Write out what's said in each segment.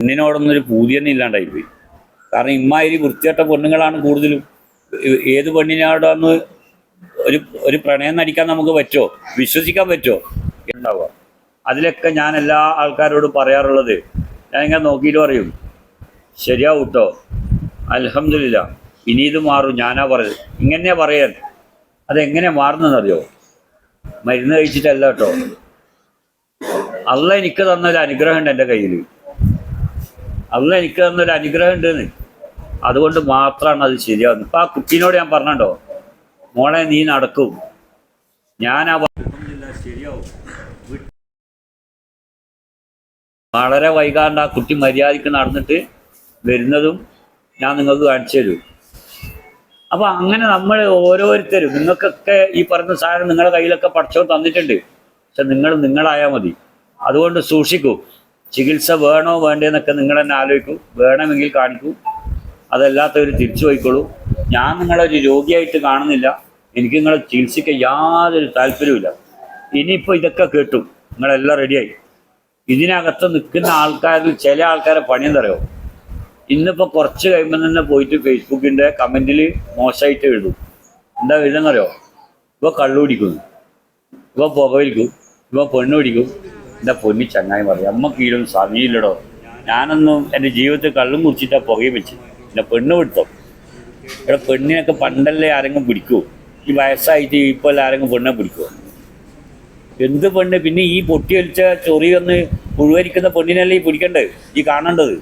പെണ്ണിനോടൊന്നൊരു പൂതി തന്നെ ഇല്ലാണ്ടായിപ്പോയി. കാരണം ഇമ്മാതിരി വൃത്തികെട്ട പെണ്ണുങ്ങളാണ് കൂടുതലും. ഏത് പെണ്ണിനോടൊന്ന് ഒരു പ്രണയം നടിക്കാൻ നമുക്ക് പറ്റുമോ? വിശ്വസിക്കാൻ പറ്റുമോ? ഉണ്ടാവുക. അതിലൊക്കെ ഞാൻ എല്ലാ ആൾക്കാരോടും പറയാറുള്ളത്, ഞാനിങ്ങനെ നോക്കിയിട്ട് പറയും, ശരിയാവും കേട്ടോ, അൽഹംദുലില്ലാ, ഇനി ഇത് മാറും, ഞാനാ പറയുന്നത്. ഇങ്ങനെയാ പറയാൻ. അതെങ്ങനെ മാറുന്നതെന്നറിയോ? മരുന്ന് കഴിച്ചിട്ടല്ല കേട്ടോ. അള്ളാഹ് എനിക്ക് തന്നൊരു അനുഗ്രഹം ഉണ്ട് എൻ്റെ കയ്യിൽ. അള്ളാഹ് എനിക്ക് തന്നൊരു അനുഗ്രഹം ഉണ്ടെന്ന്. അതുകൊണ്ട് മാത്രമാണ് അത് ശരിയാവുന്നത്. ഇപ്പം ആ കുട്ടീനോട് ഞാൻ പറഞ്ഞോ, മോളെ നീ നടക്കും, ഞാൻ ആ ശരിയാവും. വളരെ വൈകാണ്ട് ആ കുട്ടി മര്യാദയ്ക്ക് നടന്നിട്ട് വരുന്നതും ഞാൻ നിങ്ങൾക്ക് കാണിച്ചു തരും. അപ്പം അങ്ങനെ നമ്മൾ ഓരോരുത്തരും, നിങ്ങൾക്കൊക്കെ ഈ പറഞ്ഞ സാധനം നിങ്ങളുടെ കയ്യിലൊക്കെ പഠിച്ചോ തന്നിട്ടുണ്ട്. പക്ഷെ നിങ്ങളായാൽ മതി. അതുകൊണ്ട് സൂക്ഷിക്കൂ. ചികിത്സ വേണോ വേണ്ടേന്നൊക്കെ നിങ്ങൾ തന്നെ ആലോചിക്കൂ. വേണമെങ്കിൽ കാണിക്കൂ, അതല്ലാത്തവർ തിരിച്ചു പോയിക്കോളൂ. ഞാൻ നിങ്ങളൊരു രോഗിയായിട്ട് കാണുന്നില്ല. എനിക്ക് നിങ്ങളെ ചികിത്സിക്കാൻ യാതൊരു താല്പര്യവുമില്ല. ഇനിയിപ്പോൾ ഇതൊക്കെ കേട്ടു, നിങ്ങളെല്ലാം റെഡിയായി. ഇതിനകത്ത് നിൽക്കുന്ന ആൾക്കാരിൽ ചില ആൾക്കാരെ പണിയെന്തറിയോ? ഇന്നിപ്പോൾ കുറച്ച് കഴിയുമ്പോൾ തന്നെ പോയിട്ട് ഫേസ്ബുക്കിൻ്റെ കമൻറ്റിൽ മോശമായിട്ട് എഴുതും. എന്താ എഴുതുന്നറിയോ? ഇപ്പോൾ കള്ളു പിടിക്കുന്നു, ഇപ്പോൾ പുക വലിക്കും, ഇപ്പോൾ പെണ്ണ് പിടിക്കും. എൻ്റെ പൊന്നി ചങ്ങായി പറയും, അമ്മക്ക് ഇതിലൊന്നും സമയമില്ലടോ. ഞാനൊന്നും എൻ്റെ ജീവിതത്തിൽ കള്ളും കുടിച്ചിട്ടാണ് പുകയും വെച്ച്. എൻ്റെ പെണ്ണ് പിടുത്തം. ഇവിടെ പെണ്ണിനൊക്കെ പണ്ടല്ലേ ആരെങ്കിലും പിടിക്കൂ? ഈ വയസ്സായിട്ട് ഇപ്പോൾ ആരെങ്കിലും പെണ്ണെ പിടിക്കുമോ? എന്ത് പെണ്ണ്? പിന്നെ ഈ പൊട്ടി വലിച്ച ചൊറി വന്ന് പുഴുവരിക്കുന്ന പെണ്ണിനല്ലേ ഈ പിടിക്കണ്ടേ, ഈ കാണേണ്ടത്?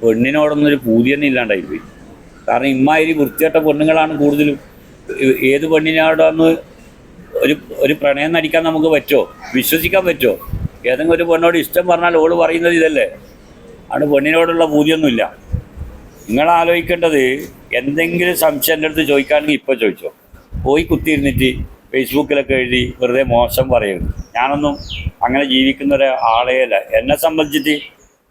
പെണ്ണിനോടൊന്നൊരു പൂതി തന്നെ ഇല്ലാണ്ടായിപ്പോയി. കാരണം ഇമ്മാതിരി വൃത്തികെട്ട പെണ്ണുങ്ങളാണ് കൂടുതലും. ഏത് പെണ്ണിനോടൊന്ന് ഒരു പ്രണയം നടിക്കാൻ നമുക്ക് പറ്റുമോ? വിശ്വസിക്കാൻ പറ്റുമോ? ഏതെങ്കിലും ഒരു പെണ്ണോട് ഇഷ്ടം പറഞ്ഞാൽ ഓള് പറയുന്നത് ഇതല്ലേ? ആണ് പെണ്ണിനോടുള്ള പൂതിയൊന്നുമില്ല. നിങ്ങൾ ആലോചിക്കേണ്ടത്, എന്തെങ്കിലും സംശയം എൻ്റെ അടുത്ത് ചോദിക്കുകയാണെങ്കിൽ ഇപ്പോൾ ചോദിച്ചോ. പോയി കുത്തിയിരുന്നിട്ട് ഫേസ്ബുക്കിലൊക്കെ എഴുതി വെറുതെ മോശം പറയരുത്. ഞാനൊന്നും അങ്ങനെ ജീവിക്കുന്ന ഒരാളേ അല്ല. എന്നെ സംബന്ധിച്ചിട്ട്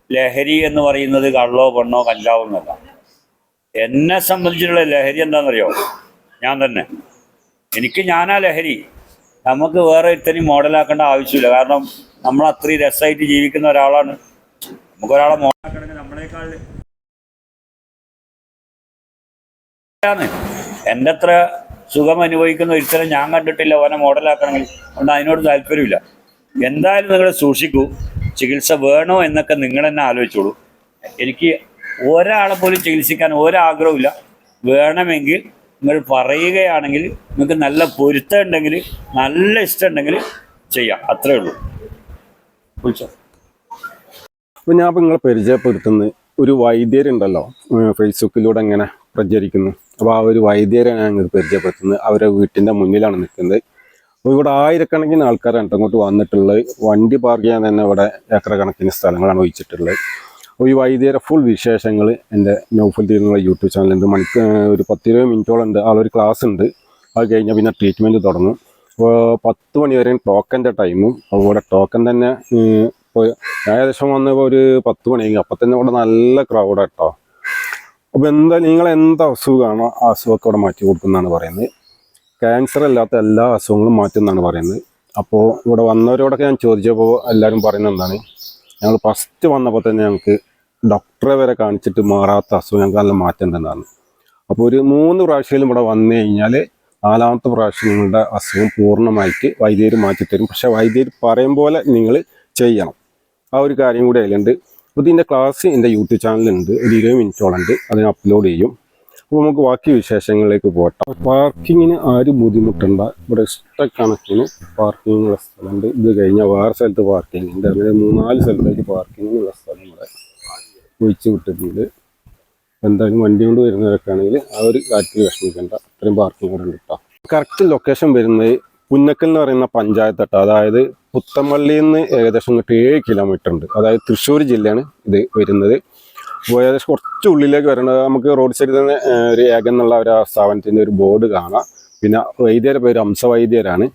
ലഹരി എന്ന് പറയുന്നത് കള്ളോ പെണ്ണോ കഞ്ചാവോ എന്നല്ല. എന്നെ സംബന്ധിച്ചിട്ടുള്ള ലഹരി എന്താണെന്നറിയോ? ഞാൻ തന്നെ. ഞാനാ ലഹരി. നമുക്ക് വേറെ ഇത്രയും മോഡലാക്കേണ്ട ആവശ്യമില്ല. കാരണം നമ്മൾ അത്രയും രസമായിട്ട് ജീവിക്കുന്ന ഒരാളാണ്. നമുക്കൊരാളെ മോഡലാക്കണമെങ്കിൽ നമ്മളെക്കാൾ എൻ്റെ അത്ര സുഖം അനുഭവിക്കുന്ന ഒരിക്കലും ഞാൻ കണ്ടിട്ടില്ല ഓനെ മോഡലാക്കണമെങ്കിൽ. അതുകൊണ്ട് അതിനോട് താല്പര്യമില്ല. എന്തായാലും നിങ്ങൾ സൂക്ഷിക്കൂ. ചികിത്സ വേണോ എന്നൊക്കെ നിങ്ങൾ തന്നെ ആലോചിച്ചോളൂ. എനിക്ക് ഒരാളെ പോലും ചികിത്സിക്കാൻ ഒരാഗ്രഹമില്ല. വേണമെങ്കിൽ നിങ്ങൾ പറയുകയാണെങ്കിൽ, നിങ്ങൾക്ക് നല്ല പൊരുത്തം ഉണ്ടെങ്കിൽ, നല്ല ഇഷ്ടമുണ്ടെങ്കിൽ ചെയ്യാം. അത്രേ ഉള്ളൂ. വിളിച്ചോ. അപ്പോൾ ഞാൻ ഇപ്പോൾ നിങ്ങളെ പരിചയപ്പെടുത്തുന്ന ഒരു വൈദ്യരുണ്ടല്ലോ, ഫേസ്ബുക്കിലൂടെ ഇങ്ങനെ പ്രചരിക്കുന്നു. അപ്പോൾ ആ ഒരു വൈദ്യരെ ഞാൻ നിങ്ങൾക്ക് പരിചയപ്പെടുത്തുന്നത്. അവരെ വീട്ടിൻ്റെ മുന്നിലാണ് നിൽക്കുന്നത്. അപ്പോൾ ഇവിടെ ആയിരക്കണക്കിന് ആൾക്കാരാണ് അങ്ങോട്ട് വന്നിട്ടുള്ളത്. വണ്ടി പാർക്ക് ചെയ്യാൻ തന്നെ ഇവിടെ ഏക്കർ കണക്കിന് സ്ഥലങ്ങളാണ് ഒഴിച്ചിട്ടുള്ളത്. അപ്പോൾ ഈ വൈദ്യരെ ഫുൾ വിശേഷങ്ങൾ എൻ്റെ നൗഫൽ തീരുന്ന യൂട്യൂബ് ചാനലുണ്ട്. ഒരു 10-20 മിനിറ്റോളം ഉണ്ട്. ആളൊരു ക്ലാസ് ഉണ്ട്. അത് കഴിഞ്ഞാൽ പിന്നെ ട്രീറ്റ്മെൻറ്റ് തുടങ്ങും. അപ്പോൾ 10 മണി വരെയും ടോക്കൻ്റെ ടൈമും. അപ്പോൾ ഇവിടെ ടോക്കൻ തന്നെ ഇപ്പോൾ ഏകദേശം വന്നപ്പോൾ ഒരു 10 മണിയായി. അപ്പം തന്നെ ഇവിടെ നല്ല ക്രൗഡ് കേട്ടോ. അപ്പോൾ നിങ്ങളെന്ത് അസുഖമാണോ ആ അസുഖമൊക്കെ ഇവിടെ മാറ്റി കൊടുക്കുന്നതാണ് പറയുന്നത്. ക്യാൻസർ അല്ലാത്ത എല്ലാ അസുഖങ്ങളും മാറ്റുമെന്നാണ് പറയുന്നത്. അപ്പോൾ ഇവിടെ വന്നവരോടൊക്കെ ഞാൻ ചോദിച്ചപ്പോൾ എല്ലാവരും പറയുന്നത് എന്താണ്, ഞങ്ങൾ ഫസ്റ്റ് വന്നപ്പോൾ തന്നെ ഞങ്ങൾക്ക് ഡോക്ടറെ വരെ കാണിച്ചിട്ട് മാറാത്ത അസുഖം ഞങ്ങൾക്ക് നല്ല മാറ്റം ഉണ്ടെന്നാണ്. അപ്പോൾ ഒരു 3 പ്രാവശ്യം ഇവിടെ വന്നു കഴിഞ്ഞാൽ 4ാമത്തെ പ്രാവശ്യം നിങ്ങളുടെ അസുഖം പൂർണ്ണമായിട്ട് വൈദ്യർ മാറ്റിത്തരും. പക്ഷേ വൈദ്യർ പറയും പോലെ നിങ്ങൾ ചെയ്യണം. ആ ഒരു കാര്യം കൂടി അതിലുണ്ട്. അപ്പോൾ ഇതിൻ്റെ ക്ലാസ് എൻ്റെ യൂട്യൂബ് ചാനലുണ്ട്. ഒരു 20 മിനിറ്റോളം ഉണ്ട്. അതിന് അപ്ലോഡ് ചെയ്യും. അപ്പോൾ നമുക്ക് ബാക്കി വിശേഷങ്ങളിലേക്ക് പോകട്ടെ. പാർക്കിങ്ങിന് ആരും ബുദ്ധിമുട്ടുണ്ട്. ഇവിടെ ഇഷ്ടക്കണക്കിന് പാർക്കിങ്ങിനുള്ള സ്ഥലമുണ്ട്. ഇത് കഴിഞ്ഞാൽ വേറെ സ്ഥലത്ത് പാർക്കിംഗ് ഉണ്ട്. അങ്ങനെ 3-4 സ്ഥലത്തേക്ക് പാർക്കിങ്ങിനുള്ള സ്ഥലം ഇവിടെ ഒഴിച്ചു വിട്ടിട്ടുണ്ട്. എന്തായാലും വണ്ടി കൊണ്ട് വരുന്നവരൊക്കെ ആണെങ്കിൽ ആ ഒരു കാര്യത്തിൽ വിഷമിക്കേണ്ട. അത്രയും പാർക്കിംഗ് ഇവിടെ ഉണ്ട് കേട്ടോ. കറക്റ്റ് ലൊക്കേഷൻ വരുന്നത് പുന്നക്കൽ എന്ന് പറയുന്ന പഞ്ചായത്തട്ട, അതായത് പുത്തമ്പള്ളിയിൽ നിന്ന് ഏകദേശം 7 കിലോമീറ്റർ ഉണ്ട്. അതായത് തൃശ്ശൂർ ജില്ലയാണ് ഇത് വരുന്നത്. അപ്പോൾ ഏകദേശം കുറച്ച് ഉള്ളിലേക്ക് വരേണ്ടത്. നമുക്ക് റോഡ് സൈഡിൽ തന്നെ ഒരു ഏക എന്നുള്ള ഒരു സ്ഥാപനത്തിൻ്റെ ഒരു ബോർഡ് കാണാം. പിന്നെ വൈദ്യരുടെ പേര് ഹംസവൈദ്യരാണ്.